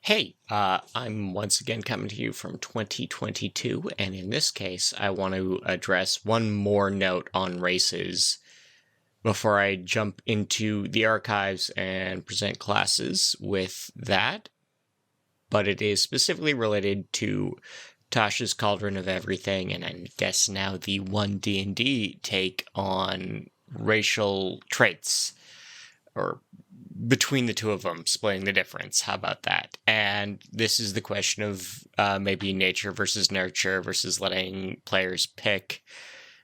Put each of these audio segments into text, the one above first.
Hey, I'm once again coming to you from 2022, and in this case, I want to address one more note on races before I jump into the archives and present classes with that. But it is specifically related to Tasha's Cauldron of Everything, and I guess now the 1D&D take on racial traits, or between the two of them, splitting the difference. How about that? And this is the question of maybe nature versus nurture versus letting players pick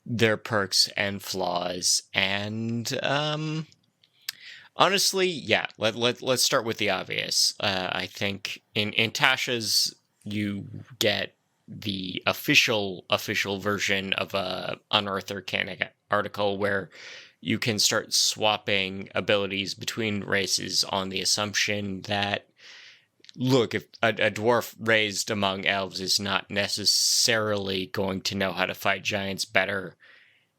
their perks and flaws. And honestly, yeah, let's start with the obvious. I think in Tasha's, you get the official version of a Unearthed Arcana article where you can start swapping abilities between races on the assumption that, look, if a dwarf raised among elves is not necessarily going to know how to fight giants better,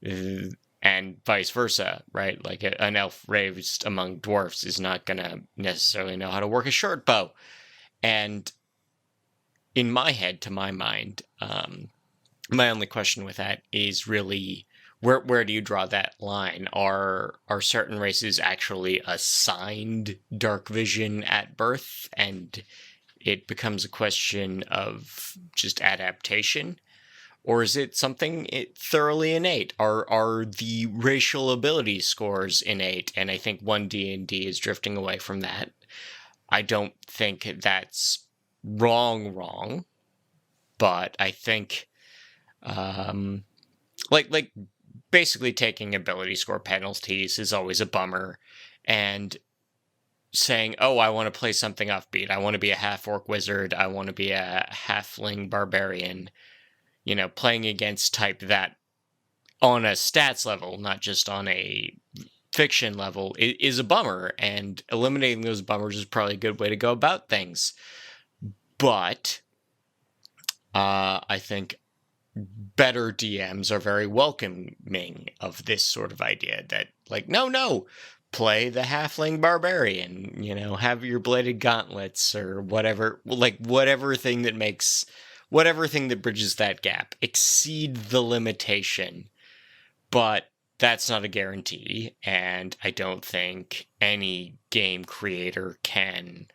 and vice versa, right? Like an elf raised among dwarfs is not going to necessarily know how to work a short bow. And in my head, to my mind, my only question with that is really, where do you draw that line? Are certain races actually assigned dark vision at birth, and it becomes a question of just adaptation? Or is it something thoroughly innate? Are the racial ability scores innate? And I think 1D&D is drifting away from that. I don't think that's wrong, but I think like basically taking ability score penalties is always a bummer, and saying, oh, I want to play something offbeat. I want to be a half-orc wizard. I want to be a halfling barbarian. Playing against type that on a stats level, not just on a fiction level, is a bummer, and eliminating those bummers is probably a good way to go about things. But I think better DMs are very welcoming of this sort of idea that, like, no, play the halfling barbarian, have your bladed gauntlets or whatever, like whatever thing that bridges that gap, exceed the limitation. But that's not a guarantee, and I don't think any game creator can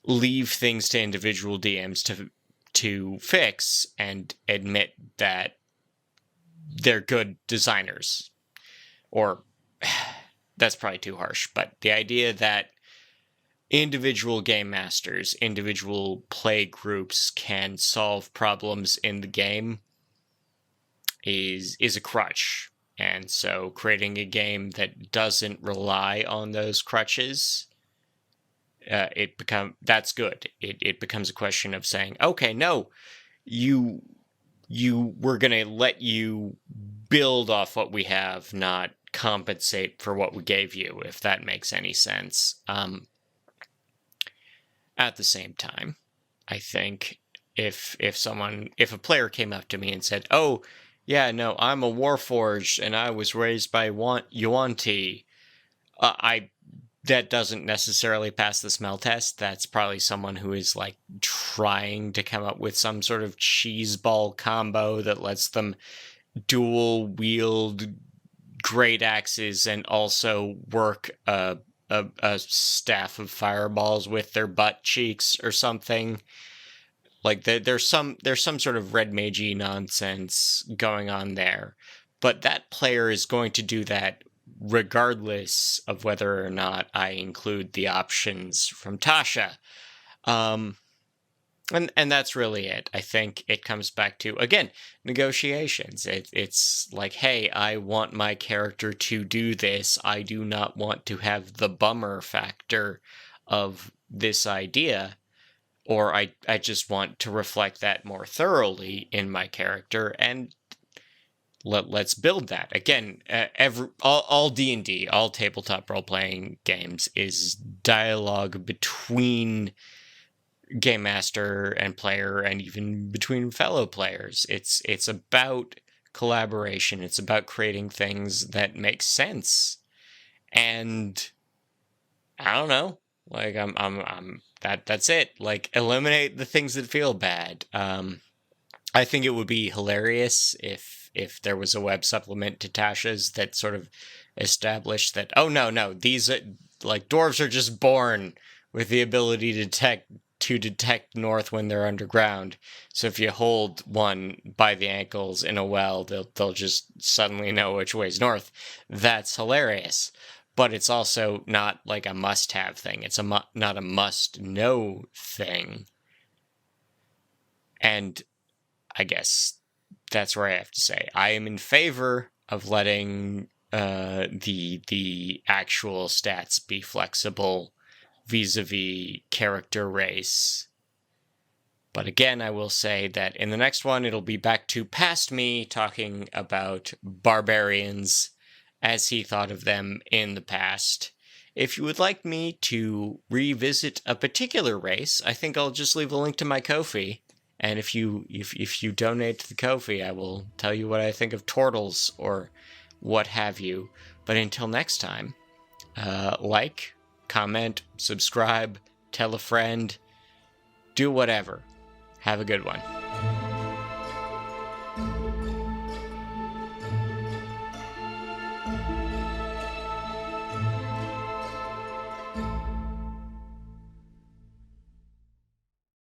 leave things to individual DMs to fix and admit that they're good designers. Or that's probably too harsh, but the idea that individual game masters, individual play groups can solve problems in the game is a crutch. And so creating a game that doesn't rely on those crutches, that's good. It becomes a question of saying, okay, no, we're gonna let you build off what we have, not compensate for what we gave you, if that makes any sense. At the same time, I think if a player came up to me and said, oh, yeah, no, I'm a Warforged and I was raised by Yuan-Ti, that doesn't necessarily pass the smell test. That's probably someone who is like trying to come up with some sort of cheese ball combo that lets them dual wield great axes and also work a staff of fireballs with their butt cheeks or something. Like there's some sort of red magey nonsense going on there, but that player is going to do that regardless of whether or not I include the options from Tasha. And that's really it. I think it comes back to, again, negotiations. It's like, hey, I want my character to do this. I do not want to have the bummer factor of this idea, or I just want to reflect that more thoroughly in my character, and let's build that. Again, all D&D, all tabletop role-playing games is dialogue between game master and player, and even between fellow players. It's about collaboration. It's about creating things that make sense. And I don't know, like I'm that's it. Like, eliminate the things that feel bad. I think it would be hilarious if there was a web supplement to Tasha's that sort of established that, oh no, these like dwarves are just born with the ability to detect north when they're underground. So if you hold one by the ankles in a well, they'll just suddenly know which way's north. That's hilarious. But it's also not like a must-have thing. It's not a must-know thing. And I guess that's where I have to say I am in favor of letting the actual stats be flexible vis-a-vis character race. But again, I will say that in the next one, it'll be back to past me talking about barbarians as he thought of them in the past. If you would like me to revisit a particular race, I think I'll just leave a link to my Ko-fi. And if you donate to the Ko-fi, I will tell you what I think of turtles or what have you. But until next time, like, comment, subscribe, tell a friend, do whatever. Have a good one.